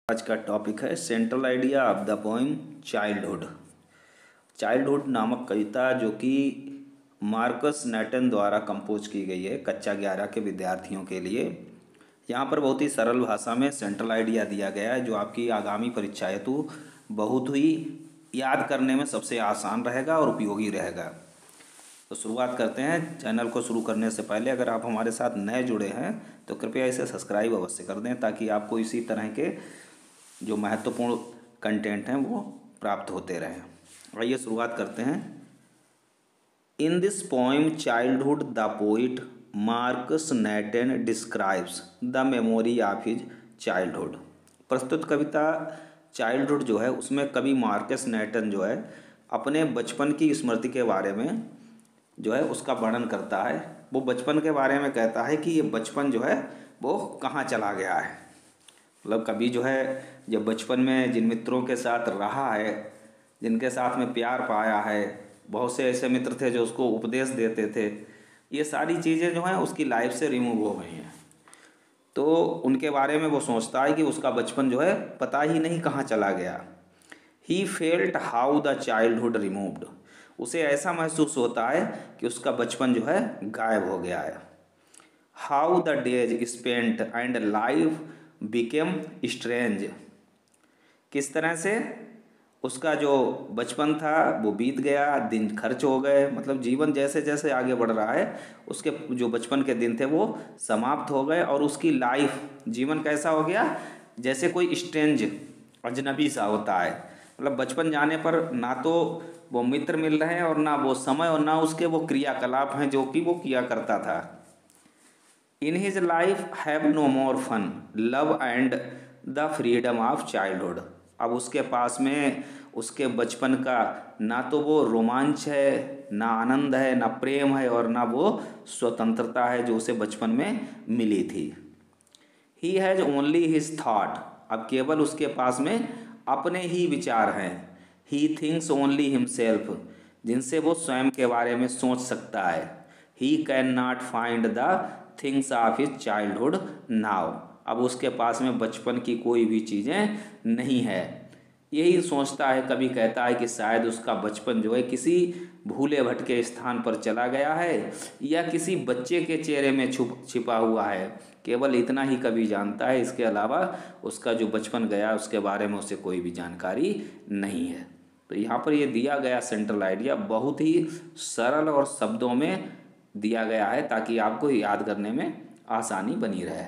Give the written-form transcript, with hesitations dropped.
आज का टॉपिक है central idea of the poem childhood. Childhood नामक कविता जो कि मार्कस नैटन द्वारा कंपोज की गई है कक्षा 11 के विद्यार्थियों के लिए। यहाँ पर बहुत ही सरल भाषा में सेंट्रल आइडिया दिया गया है जो आपकी आगामी परीक्षा हेतु बहुत ही याद करने में सबसे आसान रहेगा और उपयोगी रहेगा। तो शुरुआत करते हैं। चैनल को शुरू करने से पहले अगर आप हमारे साथ नए जुड़े हैं तो कृपया इसे सब्सक्राइब अवश्य कर दें ताकि आपको इसी तरह के जो महत्वपूर्ण कंटेंट हैं वो प्राप्त होते रहें। आइए शुरुआत करते हैं। In this poem childhood the poet Markus Natten describes the memory of his childhood. प्रस्तुत कविता चाइल्डहुड जो है उसमें कवि मार्कस नैटन जो है अपने बचपन की स्मृति के बारे में जो है उसका वर्णन करता है। वो बचपन के बारे में कहता है कि ये बचपन जो है वो कहाँ चला गया है। मतलब कभी जो है जब बचपन में जिन मित्रों के साथ रहा है, जिनके साथ में प्यार पाया है, बहुत से ऐसे मित्र थे जो उसको उपदेश देते थे, ये सारी चीज़ें जो हैं उसकी लाइफ से रिमूव हो गई हैं। तो उनके बारे में वो सोचता है कि उसका बचपन जो है पता ही नहीं कहाँ चला गया। He felt how the childhood removed. उसे ऐसा महसूस होता है कि उसका बचपन जो है गायब हो गया है। How the days spent and life became strange. किस तरह से उसका जो बचपन था वो बीत गया, दिन खर्च हो गए। मतलब जीवन जैसे जैसे आगे बढ़ रहा है उसके जो बचपन के दिन थे वो समाप्त हो गए और उसकी लाइफ जीवन कैसा हो गया, जैसे कोई स्ट्रेंज अजनबी सा होता है। मतलब बचपन जाने पर ना तो वो मित्र मिल रहे हैं और ना वो समय और ना उसके वो क्रियाकलाप हैं जो कि वो किया करता था। In his life have no more fun love and the freedom of childhood. अब उसके पास में उसके बचपन का ना तो वो रोमांच है, ना आनंद है, ना प्रेम है और ना वो स्वतंत्रता है जो उसे बचपन में मिली थी। He has only his thought. अब केवल उसके पास में अपने ही विचार हैं। ही थिंक्स ओनली हिमसेल्फ, जिनसे वो स्वयं के बारे में सोच सकता है। He can not find the things of his childhood now. अब उसके पास में बचपन की कोई भी चीज़ें नहीं है। यही सोचता है, कभी कहता है कि शायद उसका बचपन जो है किसी भूले भटके स्थान पर चला गया है या किसी बच्चे के चेहरे में छिपा हुआ है। केवल इतना ही कभी जानता है, इसके अलावा उसका जो बचपन गया उसके बारे में उसे कोई भी जानकारी नहीं है। तो यहाँ पर ये दिया गया सेंट्रल आइडिया बहुत ही सरल और शब्दों में दिया गया है ताकि आपको याद करने में आसानी बनी रहे।